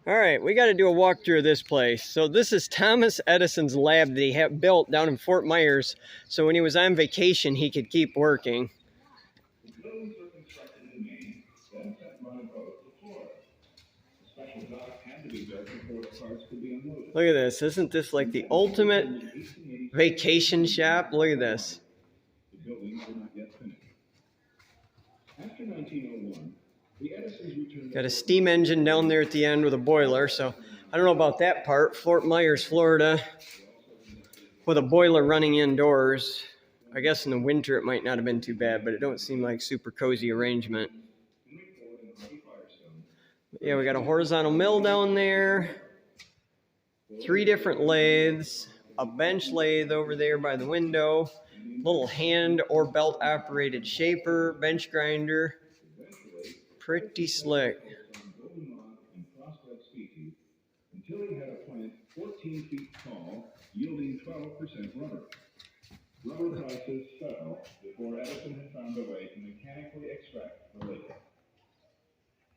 All right, we got to do a walkthrough of this place. So this is Thomas Edison's lab that he had built down in Fort Myers, so when he was on vacation, he could keep working. Look at this. Isn't this like the ultimate vacation shop? Look at this. Got a steam engine down there at the end with a boiler, so I don't know about that part. Fort Myers, Florida, with a boiler running indoors. I guess in the winter it might not have been too bad, but it don't seem like super cozy arrangement. Yeah, we got a horizontal mill down there, 3 different lathes, a bench lathe over there by the window, little hand or belt operated shaper, bench grinder. Pretty slick. Until he had a plant 14 feet tall, yielding 12% rubber. Rubber prices fell before Edison had found a way to mechanically extract the lithium.